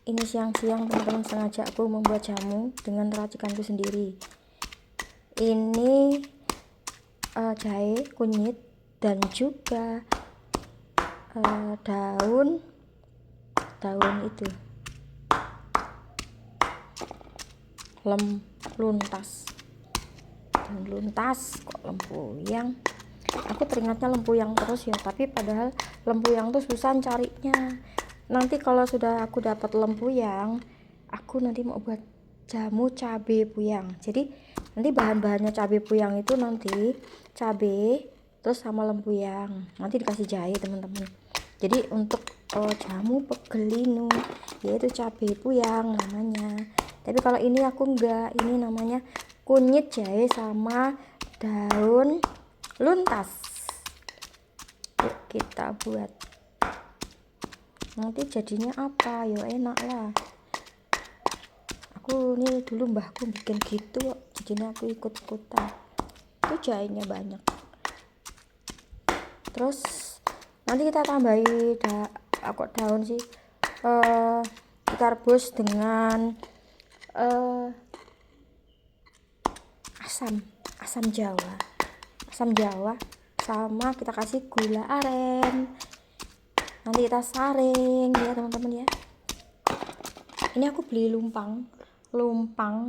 Ini siang-siang teman-teman, sengaja aku membuat jamu dengan racikanku sendiri. Ini jahe, kunyit, dan juga daun itu luntas. Dan luntas kok lempuyang. Aku teringatnya lempuyang terus ya, tapi padahal lempuyang tuh susah carinya. Nanti kalau sudah aku dapat lempuyang, aku nanti mau buat jamu cabe puyang. Jadi nanti bahan-bahannya cabe puyang itu nanti cabe terus sama lempuyang. Nanti dikasih jahe teman-teman. Jadi untuk jamu pegelinu yaitu cabe puyang namanya. Tapi kalau ini aku enggak, ini namanya kunyit, jahe sama daun luntas. Yuk kita buat. Nanti jadinya apa? Ya enak lah. Aku nih dulu mbahku bikin gitu, jadinya aku ikut-ikutan. Itu jahenya banyak. Terus nanti kita tambahi daun sih. Kita rebus dengan asam Jawa sama kita kasih gula aren. Nanti kita saring ya teman-teman ya. Ini aku beli lumpang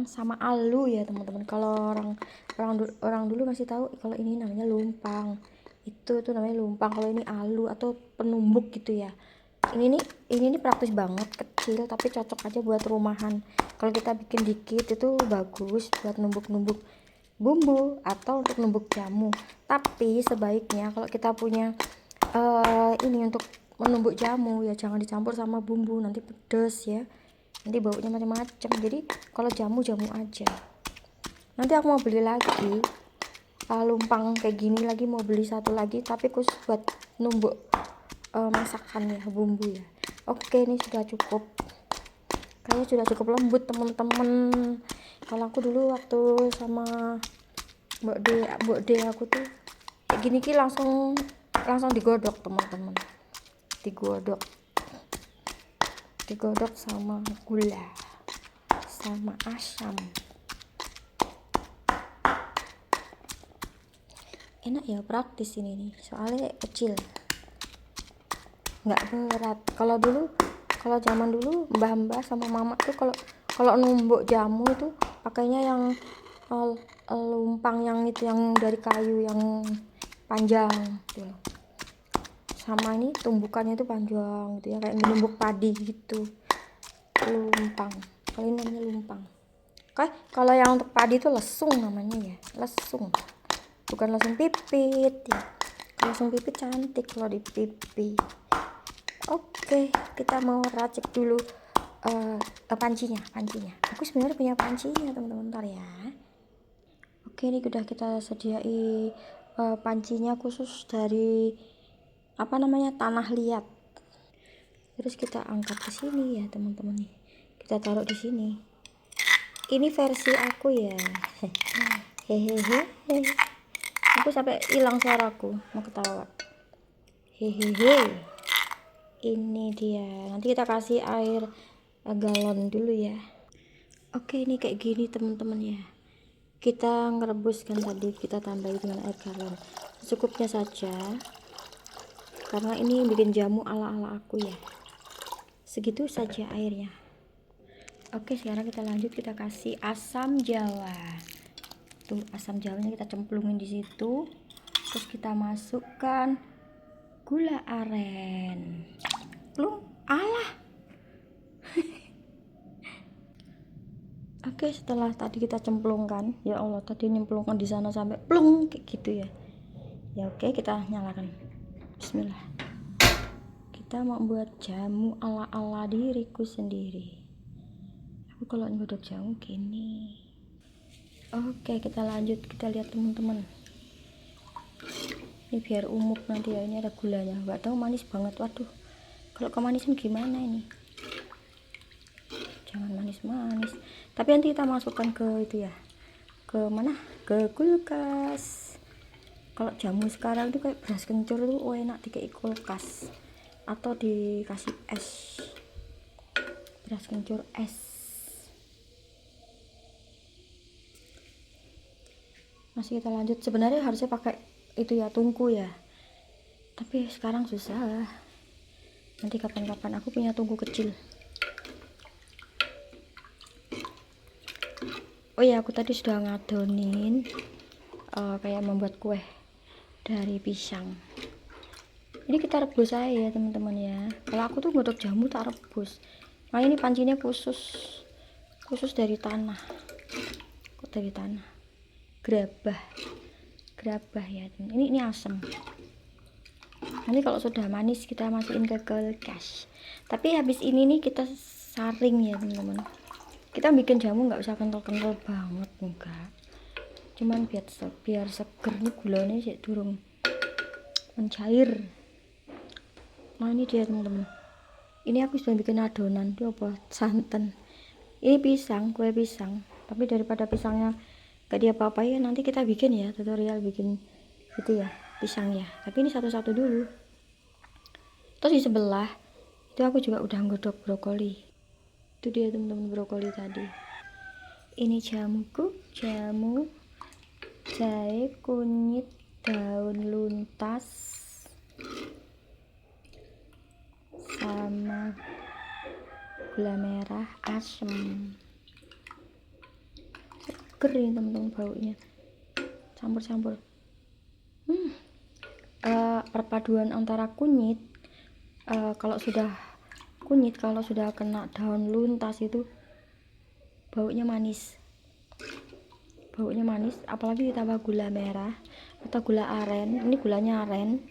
sama alu ya teman-teman. Kalau orang dulu masih tahu kalau ini namanya lumpang. Itu tuh namanya lumpang. Kalau ini alu atau penumbuk gitu ya. Ini nih praktis banget, kecil tapi cocok aja buat rumahan. Kalau kita bikin dikit itu bagus buat numbuk-numbuk bumbu atau untuk numbuk jamu. Tapi sebaiknya kalau kita punya ini untuk menumbuk jamu ya jangan dicampur sama bumbu, nanti pedes ya, nanti baunya macam-macam. Jadi kalau jamu aja. Nanti aku mau beli lagi lumpang kayak gini lagi, mau beli satu lagi tapi khusus buat numbuk masakan ya, bumbu ya. Oke, ini sudah cukup, kayaknya sudah cukup lembut teman-teman. Kalau aku dulu waktu sama Mbok D aku tuh kayak gini ki langsung digodok teman-teman, digodok sama gula sama asam. Enak ya, praktis ini nih, soalnya kecil nggak berat. Kalau zaman dulu mbah sama mama tuh kalau numbuk jamu itu pakainya yang lumpang yang itu, yang dari kayu yang panjang gitu. Sama ini tumbukannya itu panjang gitu ya, kayak menumbuk padi gitu. Lumpang, kalau ini namanya lumpang. Oke, kalau yang untuk padi itu lesung namanya ya, lesung, bukan lesung pipit ya. Kalau lesung pipit cantik kalau dipipi. Oke, kita mau racik dulu pancinya. Aku sebenarnya punya pancinya teman-teman, ntar ya. Oke, ini udah kita sediai pancinya khusus dari tanah liat. Terus kita angkat ke sini ya teman-teman nih. Kita taruh di sini. Ini versi aku ya. Hehehe. Aku sampai hilang suaraku, mau ketawa. Hehehe. Ini dia. Nanti kita kasih air galon dulu ya. Oke, ini kayak gini teman-teman ya. Kita ngerebuskan tadi, kita tambahin dengan air galon secukupnya saja, karena ini bikin jamu ala-ala aku ya. Segitu saja airnya. Oke, sekarang kita lanjut, kita kasih asam jawa. Tuh, asam jawanya kita cemplungin di situ. Terus kita masukkan gula aren. Oke, setelah tadi kita cemplungkan, ya Allah, tadi nyemplungkan di sana sampai plung kayak gitu ya. Ya oke, kita nyalakan. Bismillah. Kita mau buat jamu ala-ala diriku sendiri. Aku kalau ngodok jamu gini. Oke, kita lanjut, kita lihat teman-teman. Ini biar umum nanti ya, ini ada gulanya. Nggak tahu manis banget, waduh. Kalau kemanisan gimana ini? Jangan manis-manis. Tapi nanti kita masukkan ke itu ya, ke mana, ke kulkas. Kalau jamu sekarang tuh kayak beras kencur tuh enak dikasih kulkas atau dikasih es. beras kencur es. Masih kita lanjut. Sebenarnya harusnya pakai itu ya, tungku ya, tapi sekarang susah. Nanti kapan-kapan aku punya tungku kecil. Oh ya, aku tadi sudah ngadonin kayak membuat kue dari pisang. Ini kita rebus aja ya teman-teman ya. Kalau aku tuh godok jamu tak rebus. Nah ini pancinya khusus dari tanah. Kok dari tanah? Gerabah ya teman. Ini asam. Nanti kalau sudah manis kita masukin ke kulkas. Tapi habis ini nih kita saring ya teman-teman. Kita bikin jamu nggak usah kental-kental banget, enggak. Cuman biar seger nih, gulanya sih durung mencair. Nah ini dia teman-teman. Ini aku sudah bikin adonan. Itu apa? Santan. Ini pisang, kue pisang. Tapi daripada pisangnya gak diapa-apain, nanti kita bikin ya tutorial bikin gitu ya pisang ya. Tapi ini satu-satu dulu. Terus di sebelah itu aku juga udah nggodok brokoli. Itu dia teman-teman, brokoli tadi. Ini jamuku, jamu jahe, kunyit, daun luntas, sama gula merah, asem. Seger ini teman-teman baunya. Campur-campur. Perpaduan antara kunyit, kalau sudah kena daun luntas itu baunya manis. Apalagi ditambah gula merah atau gula aren. Ini gulanya aren,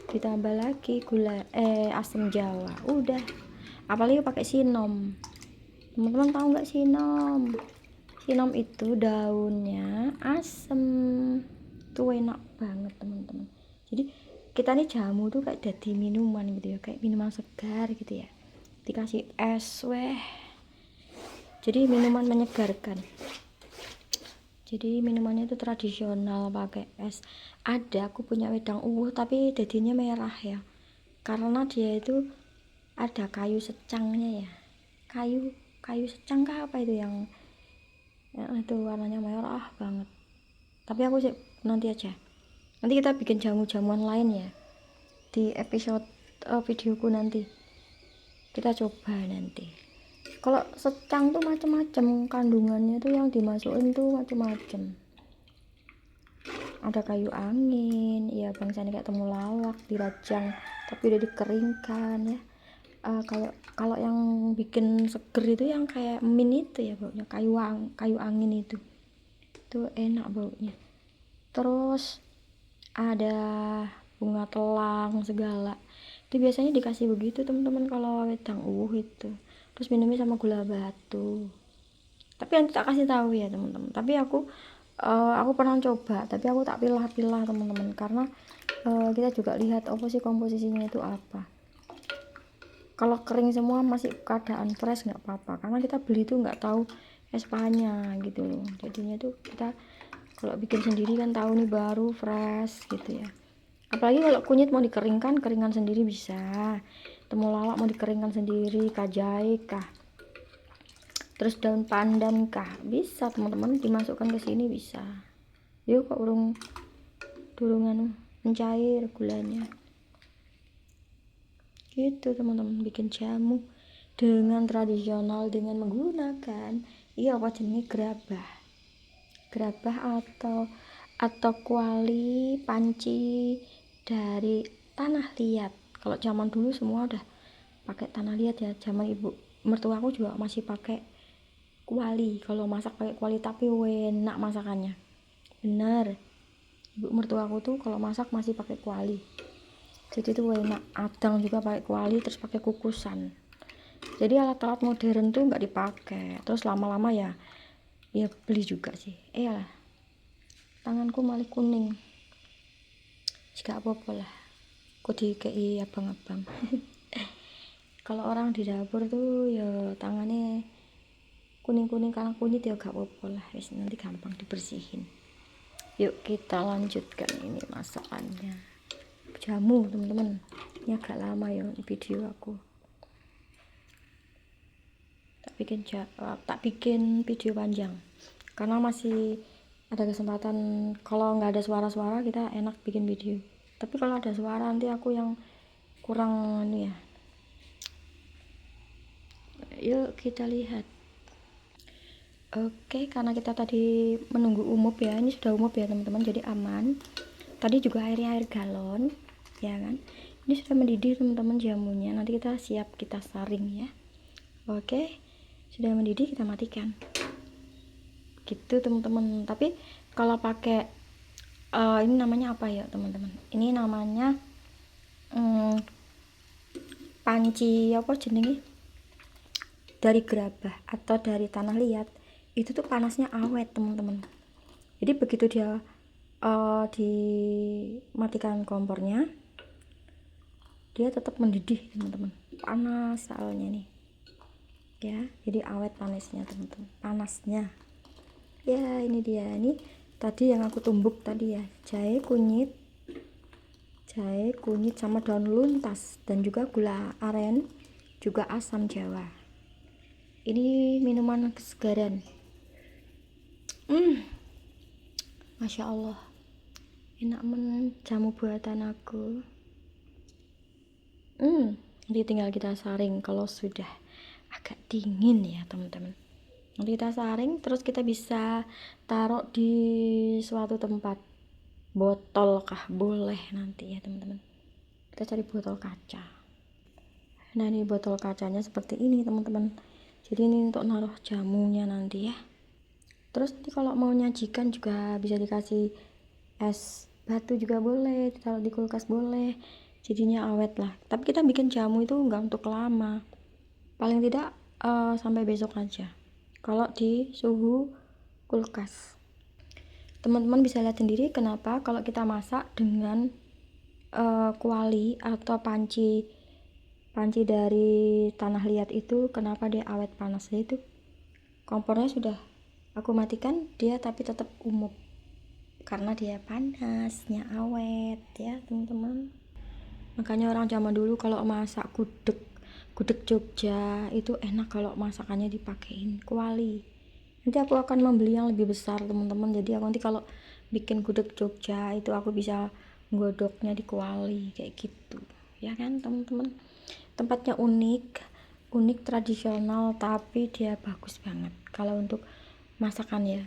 ditambah lagi asam jawa, udah. Apalagi pakai sinom. Teman-teman tahu nggak sinom? Sinom itu daunnya asem, tuh enak banget teman-teman. Jadi kita nih jamu tuh kayak jadi minuman gitu ya, kayak minuman segar gitu ya, dikasih es weh, jadi minuman menyegarkan. Jadi minumannya itu tradisional pakai es. Aku punya wedang uwuh tapi jadinya merah ya, karena dia itu ada kayu secangnya ya. Kayu secang kah apa itu yang itu warnanya merah banget. Tapi aku sih nanti aja. Nanti kita bikin jamu-jamuan lain ya di episode videoku nanti. Kita coba nanti. Kalau secang tuh macam-macam kandungannya tuh, yang dimasukin tuh macam-macam. Ada kayu angin, ya bangsanya kayak temulawak dirajang tapi udah dikeringkan ya. Kalau yang bikin seger itu yang kayak mint itu ya baunya, kayu angin itu enak baunya. Terus ada bunga telang segala, itu biasanya dikasih begitu teman-teman kalau wedang uwuh itu. Terus minumnya sama gula batu, tapi nanti tak kasih tahu ya teman-teman. Tapi aku pernah coba, tapi aku tak pilah-pilah teman-teman, karena kita juga lihat apa sih komposisinya itu apa. Kalau kering semua masih keadaan fresh nggak apa-apa, karena kita beli tuh nggak tahu espanya gitu loh. Jadinya tuh kita kalau bikin sendiri kan tahu nih baru fresh gitu ya. Apalagi kalau kunyit mau dikeringkan, keringan sendiri bisa. Temulawak mau dikeringkan sendiri, kajai kah, terus daun pandan kah, bisa teman-teman dimasukkan ke sini bisa. Yuk kok durungan mencair gulanya gitu teman-teman. Bikin jamu dengan tradisional dengan menggunakan apa jenis gerabah atau kuali panci dari tanah liat. Kalau zaman dulu semua udah pakai tanah liat ya. Zaman ibu mertua aku juga masih pakai kuali kalau masak, pakai kuali, tapi enak masakannya. Bener, ibu mertua aku tuh kalau masak masih pakai kuali, jadi tuh enak. Adang juga pakai kuali, terus pakai kukusan. Jadi alat-alat modern tuh nggak dipakai. Terus lama-lama ya beli juga sih. Lah tanganku malah kuning, jika apa-apa lah kok dikei abang-abang. Kalau orang di dapur tuh ya tangannya kuning-kuning karena kunyit ya gak apa-apa lah, nanti gampang dibersihin. Yuk kita lanjutkan ini masakannya, jamu teman-teman. Ini agak lama ya video aku. tak bikin video panjang karena masih ada kesempatan. Kalau nggak ada suara-suara kita enak bikin video, tapi kalau ada suara nanti aku yang kurang ini ya. Yuk kita lihat. Oke, karena kita tadi menunggu umup ya, ini sudah umup ya teman-teman, jadi aman. Tadi juga airnya air galon ya kan. Ini sudah mendidih teman-teman jamunya, nanti kita siap kita saring ya. Oke, sudah mendidih kita matikan gitu teman-teman. Tapi kalau pakai ini namanya apa ya teman-teman, ini namanya panci apa jenenge, dari gerabah atau dari tanah liat, itu tuh panasnya awet teman-teman. Jadi begitu dia dimatikan kompornya, dia tetap mendidih teman-teman, panas soalnya nih ya, jadi awet panasnya teman-teman, panasnya ya. Ini dia, ini tadi yang aku tumbuk tadi ya, jahe kunyit sama daun luntas dan juga gula aren, juga asam jawa. Ini minuman kesegaran. Masya Allah, enak jamu buatan aku. Nanti tinggal kita saring kalau sudah agak dingin ya teman-teman. Nanti kita saring, terus kita bisa taruh di suatu tempat. Botol kah boleh nanti ya teman-teman. Kita cari botol kaca. Nah ini botol kacanya seperti ini teman-teman. Jadi ini untuk naruh jamunya nanti ya. Terus nanti kalau mau nyajikan juga bisa dikasih es batu juga boleh, ditaruh di kulkas boleh, jadinya awet lah. Tapi kita bikin jamu itu enggak untuk lama, paling tidak sampai besok aja kalau di suhu kulkas. Teman-teman bisa lihat sendiri kenapa kalau kita masak dengan kuali atau panci dari tanah liat itu, kenapa dia awet panasnya itu. Kompornya sudah aku matikan dia, tapi tetap umup karena dia panasnya awet ya teman-teman. Makanya orang zaman dulu kalau masak gudeg Jogja itu enak kalau masakannya dipakein kuali. Nanti aku akan membeli yang lebih besar teman-teman, jadi aku nanti kalau bikin gudeg Jogja itu aku bisa godoknya di kuali kayak gitu ya kan teman-teman. Tempatnya unik tradisional, tapi dia bagus banget kalau untuk masakan ya.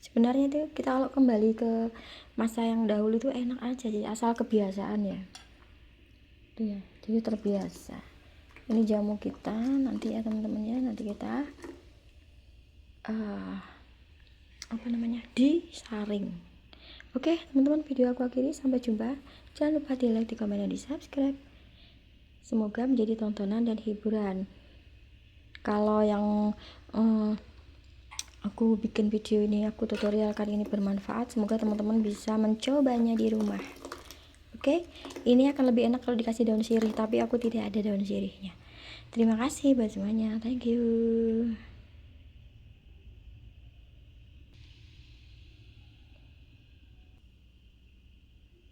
Sebenarnya itu kita kalau kembali ke masa yang dahulu itu enak aja, jadi asal kebiasaan ya. Itu ya, jadi terbiasa. Ini jamu kita nanti ya teman-teman ya, nanti kita disaring. Oke teman-teman, video aku akhiri, sampai jumpa. Jangan lupa di like, di komen, dan di subscribe. Semoga menjadi tontonan dan hiburan. Kalau yang aku bikin video ini, aku tutorial kali ini bermanfaat, semoga teman-teman bisa mencobanya di rumah. Oke, ini akan lebih enak kalau dikasih daun sirih, tapi aku tidak ada daun sirihnya. Terima kasih buat semuanya, thank you.